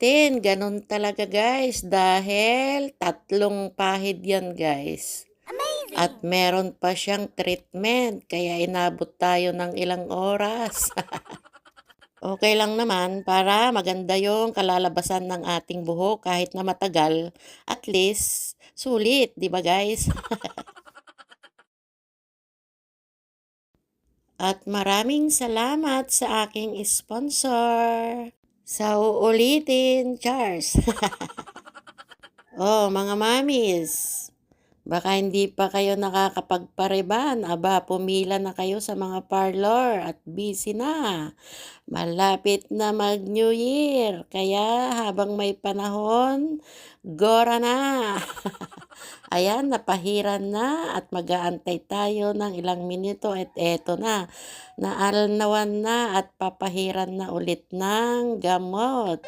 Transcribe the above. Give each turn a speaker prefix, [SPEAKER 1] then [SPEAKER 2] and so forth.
[SPEAKER 1] uulitin. Ganun talaga guys dahil tatlong pahid yan guys. At
[SPEAKER 2] Amazing!
[SPEAKER 1] meron pa siyang treatment kaya inabot tayo ng ilang oras. Okay lang naman para maganda yung kalalabasan ng ating buhok kahit na matagal, at least sulit, 'di ba guys? At maraming salamat sa aking sponsor. Sa uulitin, Charles. Oh, mga mamis, baka hindi pa kayo nakakapagpareban. Aba, pumila na kayo sa mga parlor at busy na. Malapit na mag-New Year, kaya habang may panahon, gora na. Ayan, napahiran na at mag-aantay tayo ng ilang minuto at eto na, naalnawan na at papahiran na ulit ng gamot.